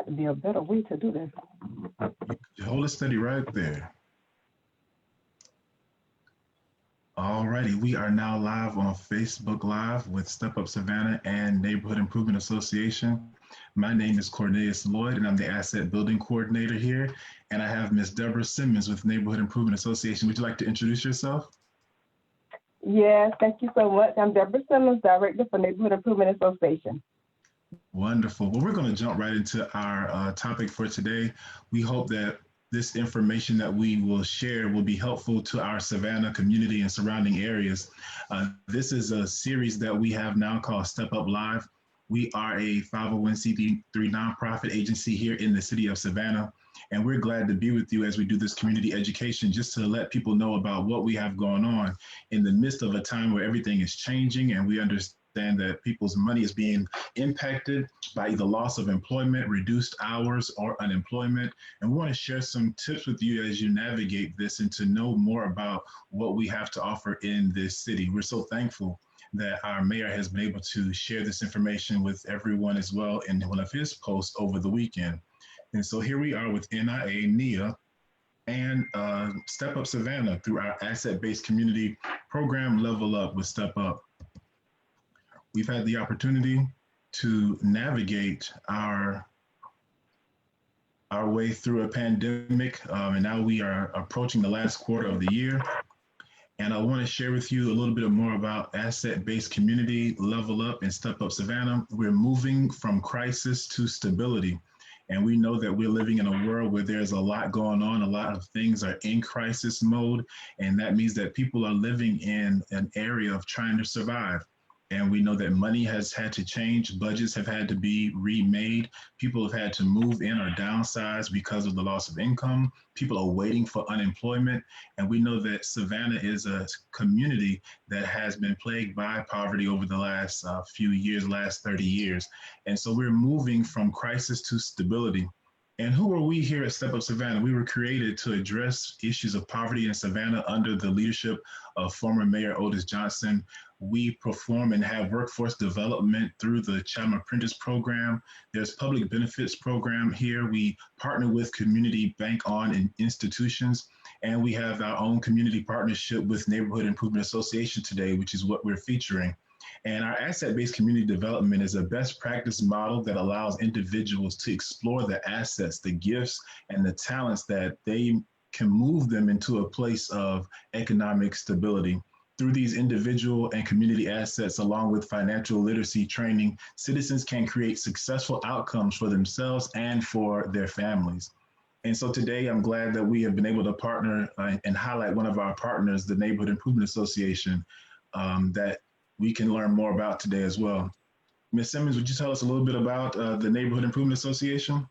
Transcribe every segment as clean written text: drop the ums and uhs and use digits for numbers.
got to be a better way to do this. You hold it steady right there. Alrighty, we are now live on Facebook Live with Step Up Savannah and Neighborhood Improvement Association. My name is Cornelius Lloyd, and I'm the Asset Building Coordinator here. And I have Miss Debra Simmons with Neighborhood Improvement Association. Would you like to introduce yourself? Yes, thank you so much. I'm Debra Simmons, Director for Neighborhood Improvement Association. Wonderful. Well, we're going to jump right into our topic for today. We hope that this information that we will share will be helpful to our Savannah community and surrounding areas. This is a series that we have now called Step Up Live. We are a 501c3 nonprofit agency here in the city of Savannah, and we're glad to be with you as we do this community education, just to let people know about what we have going on in the midst of a time where everything is changing, and we understand that people's money is being impacted by either loss of employment, reduced hours, or unemployment. And we want to share some tips with you as you navigate this and to know more about what we have to offer in this city. We're so thankful that our mayor has been able to share this information with everyone as well in one of his posts over the weekend. And so here we are with NIA, and Step Up Savannah through our asset-based community program, Level Up with Step Up. We've had the opportunity to navigate our way through a pandemic, and now we are approaching the last quarter of the year. And I want to share with you a little bit more about asset-based community, Level Up, and Step Up Savannah. We're moving from crisis to stability. And we know that we're living in a world where there's a lot going on. A lot of things are in crisis mode. And that means that people are living in an area of trying to survive. And we know that money has had to change. Budgets have had to be remade. People have had to move in or downsize because of the loss of income. People are waiting for unemployment. And we know that Savannah is a community that has been plagued by poverty over the last few years, last 30 years. And so we're moving from crisis to stability. And who are we here at Step Up Savannah? We were created to address issues of poverty in Savannah under the leadership of former Mayor Otis Johnson. We perform and have workforce development through the Child Apprentice Program. There's public benefits program here. We partner with community bank-owned institutions, and we have our own community partnership with Neighborhood Improvement Association today, which is what we're featuring. And our asset-based community development is a best practice model that allows individuals to explore the assets, the gifts, and the talents that they can move them into a place of economic stability. Through these individual and community assets, along with financial literacy training, citizens can create successful outcomes for themselves and for their families. And so today, I'm glad that we have been able to partner and highlight one of our partners, the Neighborhood Improvement Association, that we can learn more about today as well. Ms. Simmons, would you tell us a little bit about the Neighborhood Improvement Association?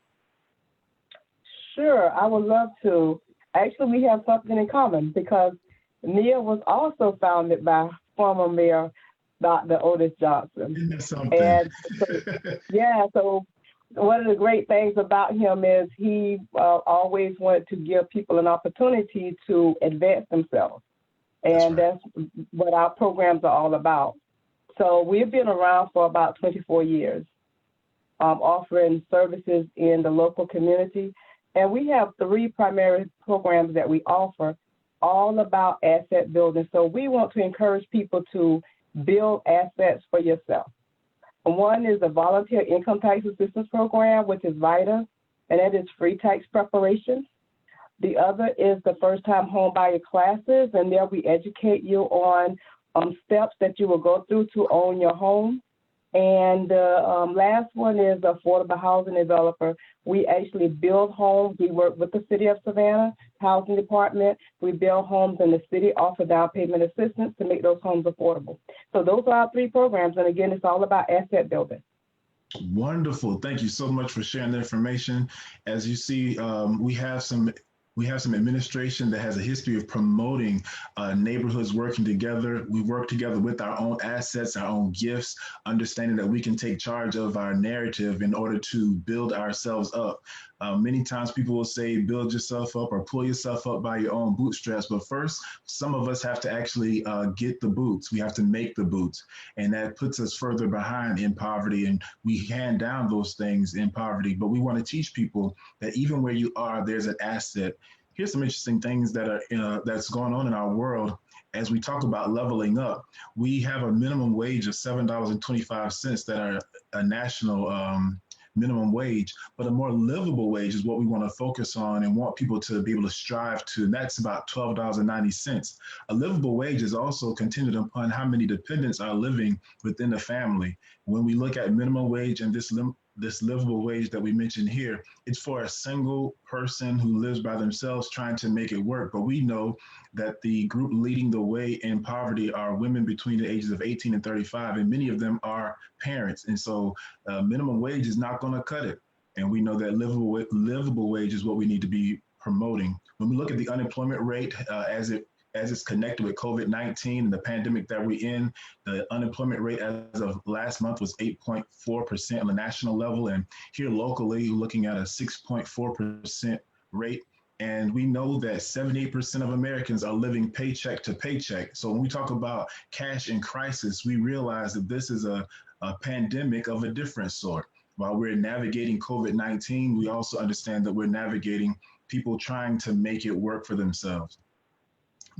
Sure, I would love to. Actually, we have something in common because NIA was also founded by former Mayor Dr. Otis Johnson. Isn't that something? And so one of the great things about him is he always wanted to give people an opportunity to advance themselves. And that's what our programs are all about. So we've been around for about 24 years, offering services in the local community. And we have 3 primary programs that we offer, all about asset building. So we want to encourage people to build assets for yourself. One is the Volunteer Income Tax Assistance Program, which is VITA, and that is free tax preparation. The other is the first-time home buyer classes, and there we educate you on steps that you will go through to own your home. And the last one is affordable housing developer. We actually build homes. We work with the City of Savannah Housing Department. We build homes in the city, offer down payment assistance to make those homes affordable. So those are our 3 programs. And again, it's all about asset building. Wonderful. Thank you so much for sharing the information. As you see, we have some administration that has a history of promoting neighborhoods working together. We work together with our own assets, our own gifts, understanding that we can take charge of our narrative in order to build ourselves up. Many times people will say, build yourself up or pull yourself up by your own bootstraps. But first, some of us have to actually get the boots. We have to make the boots. And that puts us further behind in poverty. And we hand down those things in poverty. But we want to teach people that even where you are, there's an asset. Here's some interesting things that are that's going on in our world. As we talk about leveling up, we have a minimum wage of $7.25 that are a national minimum wage, but a more livable wage is what we want to focus on and want people to be able to strive to. And that's about $12.90. A livable wage is also contingent upon how many dependents are living within the family. When we look at minimum wage and this livable wage that we mentioned here, it's for a single person who lives by themselves trying to make it work. But we know that the group leading the way in poverty are women between the ages of 18 and 35, and many of them are parents. And so minimum wage is not going to cut it. And we know that livable wage is what we need to be promoting. When we look at the unemployment rate as it's connected with COVID-19 and the pandemic that we're in, the unemployment rate as of last month was 8.4% on the national level. And here locally, looking at a 6.4% rate. And we know that 78% of Americans are living paycheck to paycheck. So when we talk about cash in crisis, we realize that this is a pandemic of a different sort. While we're navigating COVID-19, we also understand that we're navigating people trying to make it work for themselves.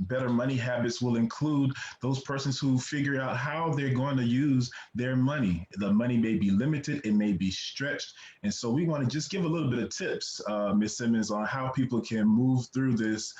Better money habits will include those persons who figure out how they're going to use their money. The money may be limited, it may be stretched. And so we want to just give a little bit of tips, Ms. Simmons, on how people can move through this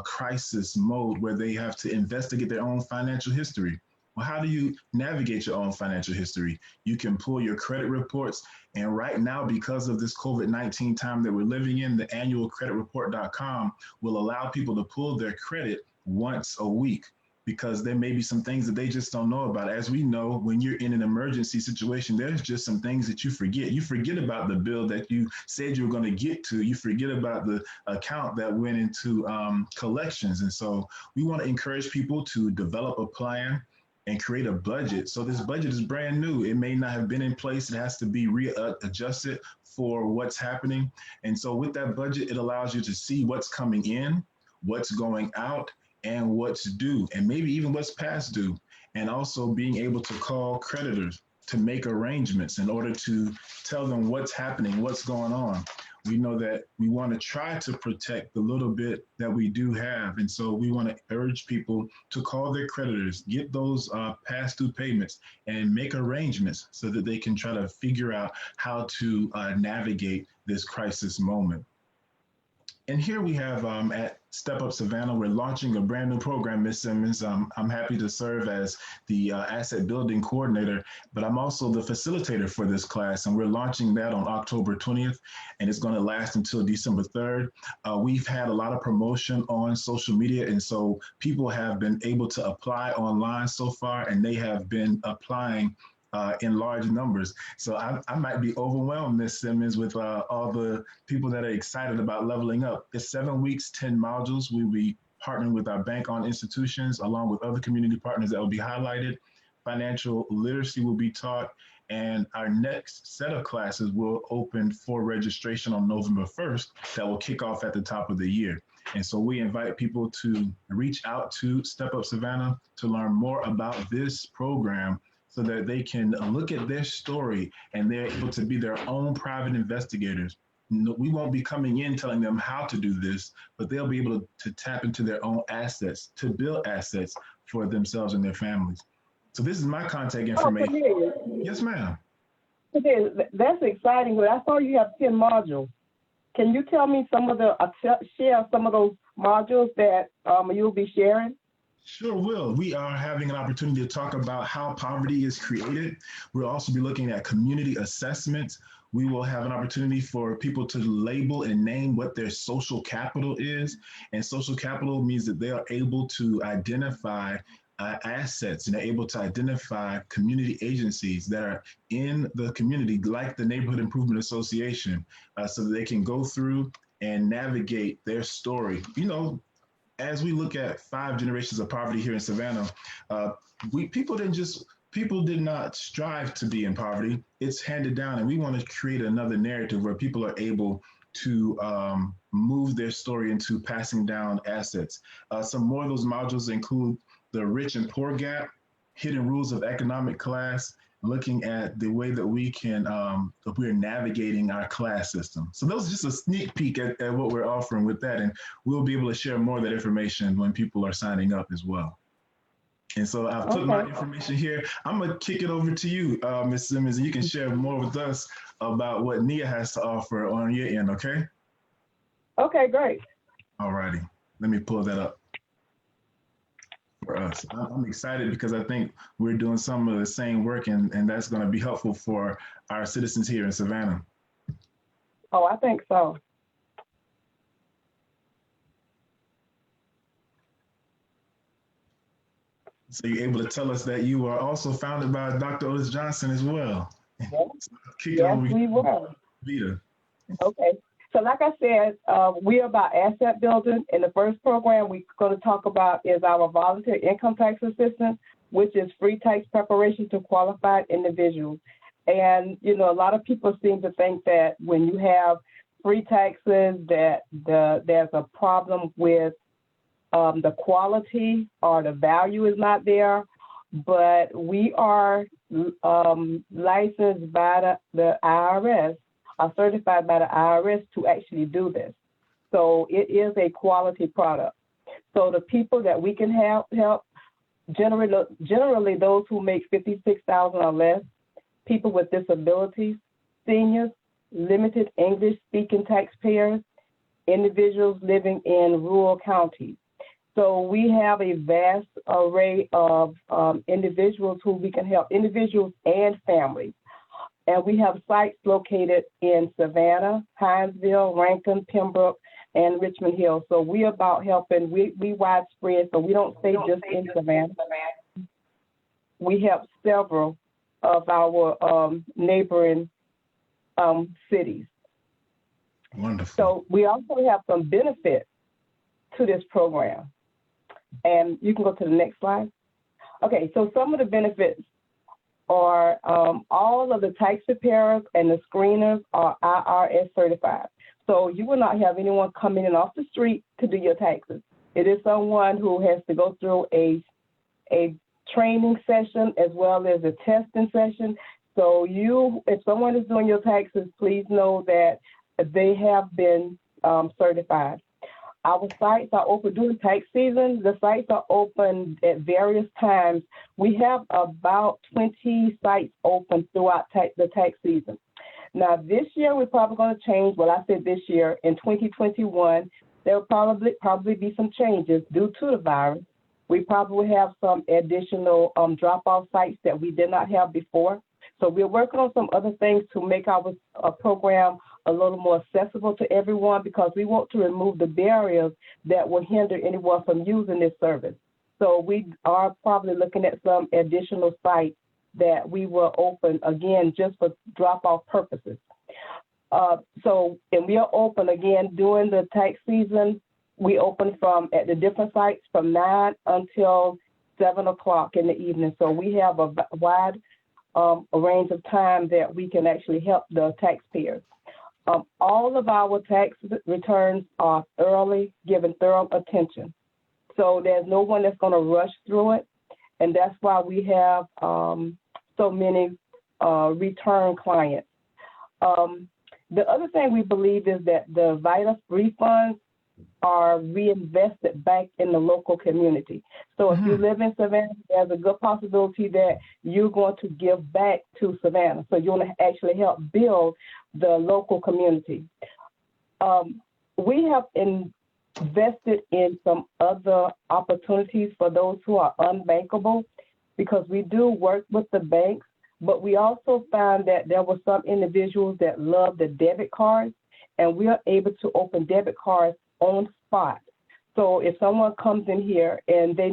crisis mode where they have to investigate their own financial history. Well, how do you navigate your own financial history? You can pull your credit reports. And right now, because of this COVID-19 time that we're living in, the annual creditreport.com will allow people to pull their credit once a week, because there may be some things that they just don't know about. As we know, when you're in an emergency situation, there's just some things that you forget. You forget about the bill that you said you were going to get to. You forget about the account that went into collections. And so we want to encourage people to develop a plan and create a budget. So this budget is brand new. It may not have been in place. It has to be readjusted for what's happening. And so with that budget, it allows you to see what's coming in, what's going out, and what's due, and maybe even what's past due, and also being able to call creditors to make arrangements in order to tell them what's happening, what's going on. We know that we want to try to protect the little bit that we do have. And so we want to urge people to call their creditors, get those past due payments, and make arrangements so that they can try to figure out how to navigate this crisis moment. And here we have at Step Up Savannah, we're launching a brand new program, Ms. Simmons. I'm happy to serve as the asset building coordinator, but I'm also the facilitator for this class. And we're launching that on October 20th, and it's going to last until December 3rd. We've had a lot of promotion on social media, and so people have been able to apply online so far, and they have been applying in large numbers. So I might be overwhelmed, Ms. Simmons, with all the people that are excited about leveling up. It's 7 weeks, 10 modules. We'll be partnering with our bank-owned institutions along with other community partners that will be highlighted. Financial literacy will be taught, and our next set of classes will open for registration on November 1st that will kick off at the top of the year. And so we invite people to reach out to Step Up Savannah to learn more about this program, so that they can look at their story and they're able to be their own private investigators. We won't be coming in telling them how to do this, but they'll be able to tap into their own assets, to build assets for themselves and their families. So this is my contact information. Oh, yes, ma'am. That's exciting, but I saw you have 10 modules. Can you tell me share some of those modules that you'll be sharing? Sure will. We are having an opportunity to talk about how poverty is created. We'll also be looking at community assessments. We will have an opportunity for people to label and name what their social capital is. And social capital means that they are able to identify assets, and they're able to identify community agencies that are in the community, like the Neighborhood Improvement Association, so that they can go through and navigate their story. You know, as we look at 5 generations of poverty here in Savannah, people did not strive to be in poverty. It's handed down, and we want to create another narrative where people are able to move their story into passing down assets. Some more of those modules include the rich and poor gap, hidden rules of economic class, looking at the way that we can, that we're navigating our class system. So those are just a sneak peek at what we're offering with that. And we'll be able to share more of that information when people are signing up as well. And so I've put my information here. I'm going to kick it over to you, Ms. Simmons, and you can share more with us about what NIA has to offer on your end, okay? Okay, great. All righty. Let me pull that up for us. I'm excited because I think we're doing some of the same work, and that's going to be helpful for our citizens here in Savannah. Oh, I think so. So you're able to tell us that you are also founded by Dr. Otis Johnson as well. Yes, So we were. Vita. Okay. So like I said, we're about asset building. In the first program we're going to talk about is our volunteer income tax assistance, which is free tax preparation to qualified individuals. And, you know, a lot of people seem to think that when you have free taxes that there's a problem with the quality or the value is not there, but we are licensed by the IRS, are certified by the IRS to actually do this. So it is a quality product. So the people that we can help generally those who make $56,000 or less, people with disabilities, seniors, limited English speaking taxpayers, individuals living in rural counties. So we have a vast array of individuals who we can help, individuals and families. And we have sites located in Savannah, Hinesville, Rankin, Pembroke, and Richmond Hill. So we're about helping, we widespread, so we don't stay just in Savannah. We help several of our neighboring cities. Wonderful. So we also have some benefits to this program. And you can go to the next slide. Okay, so some of the benefits are all of the tax preparers and the screeners are IRS certified. So you will not have anyone coming in off the street to do your taxes. It is someone who has to go through a training session as well as a testing session. So if someone is doing your taxes, please know that they have been certified. Our sites are open during tax season. The sites are open at various times. We have about 20 sites open throughout the tax season. Now, this year, we're probably going to change. Well, I said this year, in 2021, there will probably be some changes due to the virus. We probably have some additional drop-off sites that we did not have before. So we're working on some other things to make our program a little more accessible to everyone because we want to remove the barriers that will hinder anyone from using this service. So we are probably looking at some additional sites that we will open, again, just for drop-off purposes. And we are open, again, during the tax season. We open at the different sites from 9 until 7 o'clock in the evening. So we have a wide a range of time that we can actually help the taxpayers. All of our tax returns are given thorough attention. So there's no one that's going to rush through it. And that's why we have so many return clients. The other thing we believe is that the VITA refunds are reinvested back in the local community. So if you live in Savannah, there's a good possibility that you're going to give back to Savannah. So you want to actually help build the local community. We have invested in some other opportunities for those who are unbankable because we do work with the banks, but we also found that there were some individuals that love the debit cards, and we are able to open debit cards on spot. So if someone comes in here and they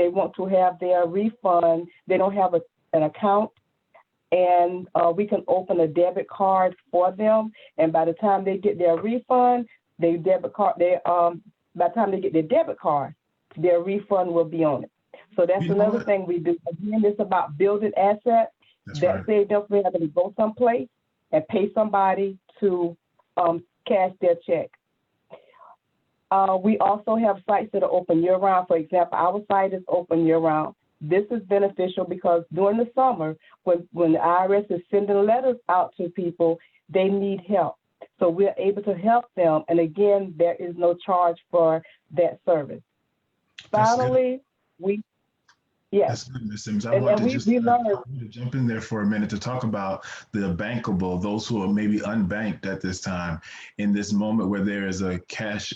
want to have their refund, they don't have an account, and we can open a debit card for them. And by the time they get their refund, by the time they get their debit card, their refund will be on it. So that's another thing we do. Again, it's about building assets that say they're having to go someplace and pay somebody to cash their check. We also have sites that are open year-round. For example, our site is open year-round. This is beneficial because during the summer, when the IRS is sending letters out to people, they need help. So we're able to help them. And again, there is no charge for that service. Finally, That's good, Ms. Simmons. I want to jump in there for a minute to talk about the bankable, those who are maybe unbanked at this time. In this moment where there is a cash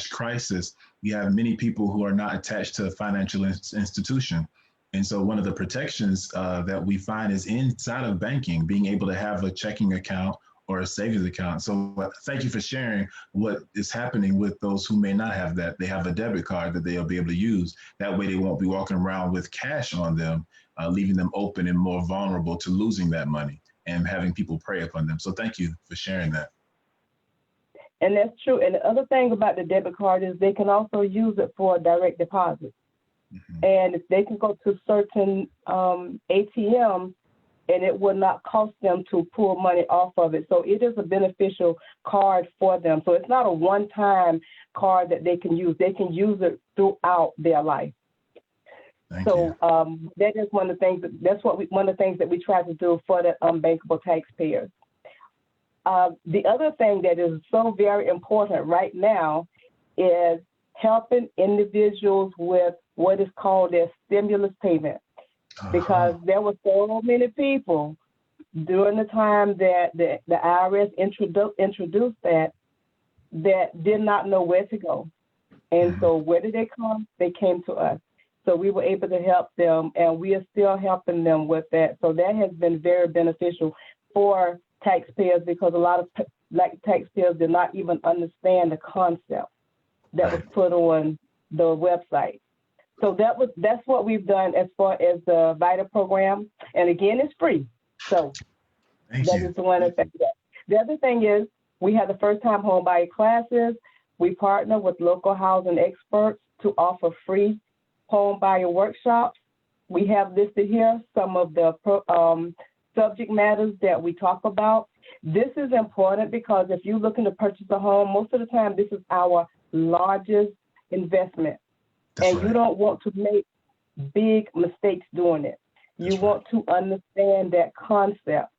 crisis, we have many people who are not attached to a financial institution. And so one of the protections that we find is inside of banking, being able to have a checking account or a savings account. So thank you for sharing what is happening with those who may not have that. They have a debit card that they'll be able to use. That way they won't be walking around with cash on them, leaving them open and more vulnerable to losing that money and having people prey upon them. So thank you for sharing that. And that's true. And the other thing about the debit card is they can also use it for direct deposit. Mm-hmm. And if they can go to certain ATMs, and it will not cost them to pull money off of it. So it is a beneficial card for them. So it's not a one-time card that they can use. They can use it throughout their life. So that is one of the things. One of the things that we try to do for the unbankable taxpayers. The other thing that is so very important right now is helping individuals with what is called their stimulus payment. Because there were so many people during the time that the IRS introduced that did not know where to go. And so where did they come? They came to us. So we were able to help them, and we are still helping them with that. So that has been very beneficial for taxpayers because a lot of taxpayers did not even understand the concept that was put on the website. So that's what we've done as far as the VITA program. And again, it's free. So that is the one thing. The other thing is we have the first-time home buyer classes. We partner with local housing experts to offer free home buyer workshops. We have listed here some of the subject matters that we talk about. This is important because if you're looking to purchase a home, most of the time this is our largest investment. And you don't want to make big mistakes doing it. You want to understand that concept.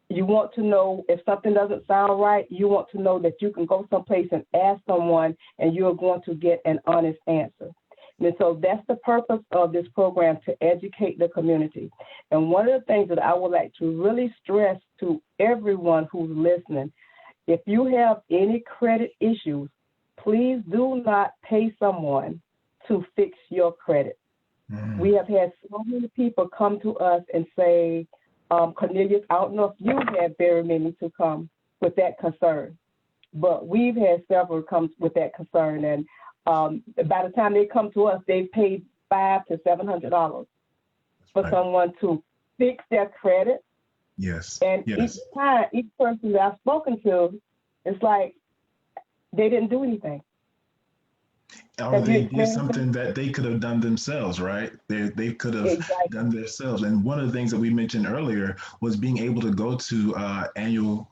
You want to know if something doesn't sound right, you want to know that you can go someplace and ask someone and you're going to get an honest answer. And so that's the purpose of this program, to educate the community. And one of the things that I would like to really stress to everyone who's listening, if you have any credit issues, please do not pay someone to fix your credit. We have had so many people come to us and say, Cornelius, I don't know if you had very many to come with that concern, but we've had several come with that concern. And by the time they come to us, they've paid $500 to $700 for someone to fix their credit. Yes. And each person that I've spoken to, it's like they didn't do anything. Or they did something that they could have done themselves, right? They could have done themselves. And one of the things that we mentioned earlier was being able to go to annual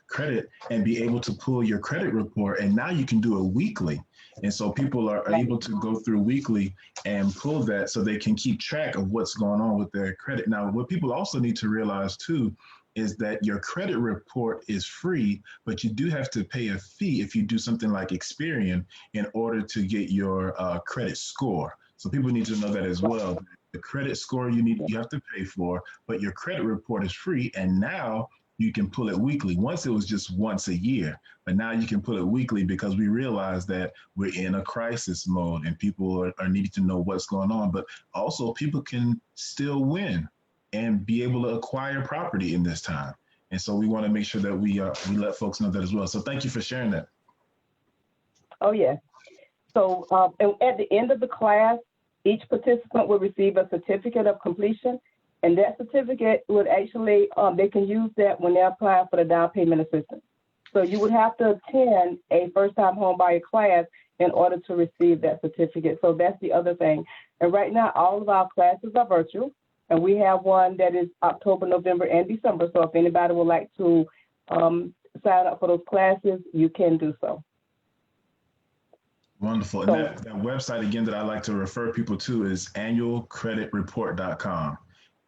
credit and be able to pull your credit report. And now you can do it weekly. And so people are able to go through weekly and pull that so they can keep track of what's going on with their credit. Now, what people also need to realize too is that your credit report is free, but you do have to pay a fee if you do something like Experian in order to get your credit score. So people need to know that as well. The credit score you have to pay for, but your credit report is free, and now you can pull it weekly. Once it was just once a year, but now you can pull it weekly because we realize that we're in a crisis mode and people are needing to know what's going on, but also people can still win and be able to acquire property in this time. And so we want to make sure that we let folks know that as well. So thank you for sharing that. Oh, yeah. So and at the end of the class, each participant will receive a certificate of completion. And that certificate would actually, they can use that when they're applying for the down payment assistance. So you would have to attend a first-time home buyer class in order to receive that certificate. So that's the other thing. And right now, all of our classes are virtual. And we have one that is October, November, and December. So if anybody would like to sign up for those classes, you can do so. Wonderful. And that website, again, that I like to refer people to is annualcreditreport.com.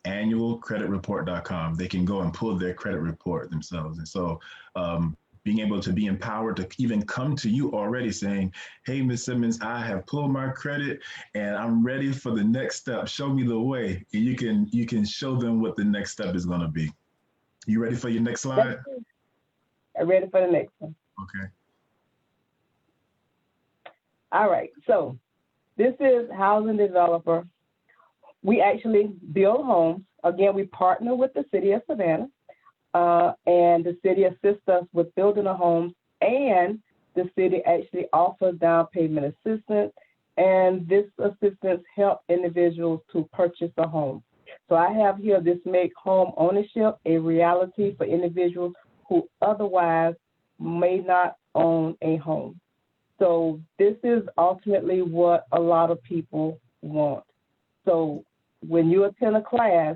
Annualcreditreport.com. They can go and pull their credit report themselves. And so being able to be empowered to even come to you already saying, hey, Ms. Simmons, I have pulled my credit and I'm ready for the next step. Show me the way. And you can show them what the next step is going to be. You ready for your next slide? I'm ready for the next one. Okay. All right, so this is Housing Developer. We actually build homes. Again, we partner with the city of Savannah, and the city assists us with building the homes, and the city actually offers down payment assistance, and this assistance helps individuals to purchase a home. So I have here, this makes home ownership a reality for individuals who otherwise may not own a home. So this is ultimately what a lot of people want. So when you attend a class,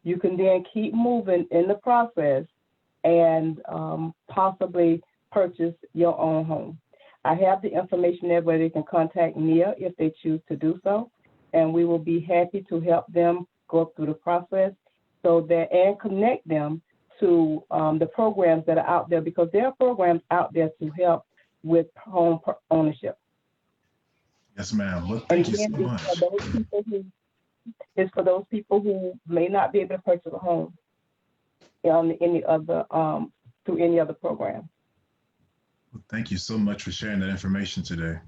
you can then keep moving in the process and possibly purchase your own home. I have the information there where they can contact Nia if they choose to do so, and we will be happy to help them go through the process so that and connect them to the programs that are out there, because there are programs out there to help with home ownership. Yes, ma'am. Well, thank you so much. It's for those people who may not be able to purchase a home on any other through any other program. Well, thank you so much for sharing that information today.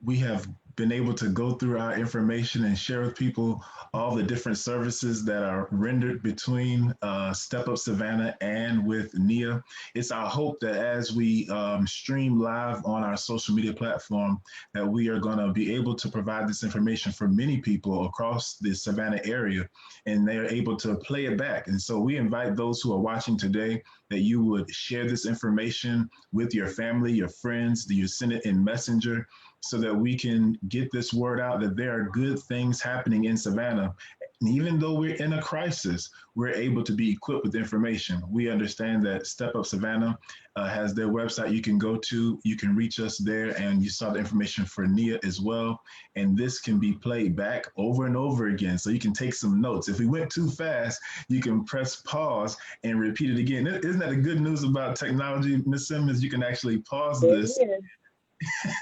We have been able to go through our information and share with people all the different services that are rendered between Step Up Savannah and with Nia. It's our hope that as we stream live on our social media platform, that we are going to be able to provide this information for many people across the Savannah area, and they're able to play it back. And so we invite those who are watching today that you would share this information with your family, your friends, that you send it in Messenger, so that we can get this word out that there are good things happening in Savannah. And even though we're in a crisis, we're able to be equipped with information. We understand that Step Up Savannah has their website you can go to. You can reach us there, and you saw the information for Nia as well. And this can be played back over and over again, so you can take some notes. If we went too fast, you can press pause and repeat it again. Isn't that the good news about technology, Ms. Simmons? You can actually pause this.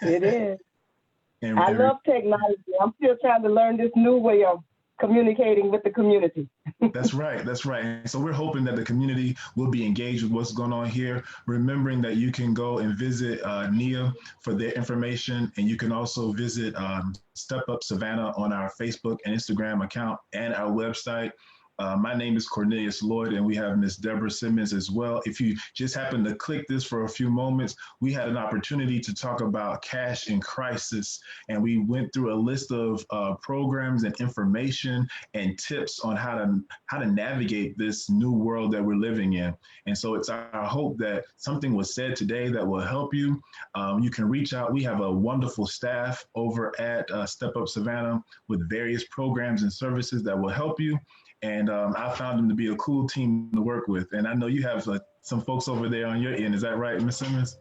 It is. I love technology. I'm still trying to learn this new way of communicating with the community. That's right. That's right. And so we're hoping that the community will be engaged with what's going on here, remembering that you can go and visit Nia for their information. And you can also visit Step Up Savannah on our Facebook and Instagram account and our website. My name is Cornelius Lloyd, and we have Miss Debra Simmons as well. If you just happen to click this for a few moments, we had an opportunity to talk about cash in crisis, and we went through a list of programs and information and tips on how to navigate this new world that we're living in. And so it's our hope that something was said today that will help you. You can reach out. We have a wonderful staff over at Step Up Savannah with various programs and services that will help you. And I found them to be a cool team to work with. And I know you have some folks over there on your end. Is that right, Ms. Simmons?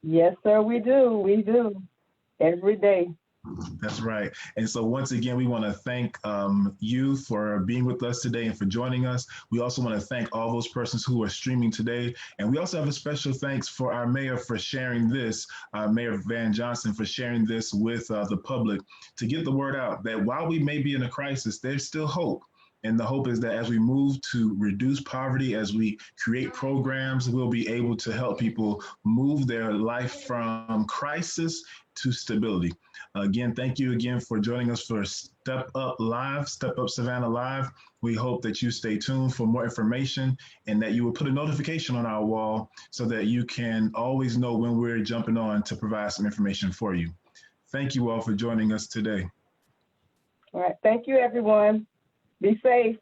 Yes, sir, we do. We do. Every day. That's right. And so once again, we want to thank you for being with us today and for joining us. We also want to thank all those persons who are streaming today. And we also have a special thanks for our mayor for sharing this, Mayor Van Johnson, for sharing this with the public to get the word out that while we may be in a crisis, there's still hope. And the hope is that as we move to reduce poverty, as we create programs, we'll be able to help people move their life from crisis to stability. Again, thank you again for joining us for Step Up Live, Step Up Savannah Live. We hope that you stay tuned for more information and that you will put a notification on our wall so that you can always know when we're jumping on to provide some information for you. Thank you all for joining us today. All right. Thank you, everyone. Be safe.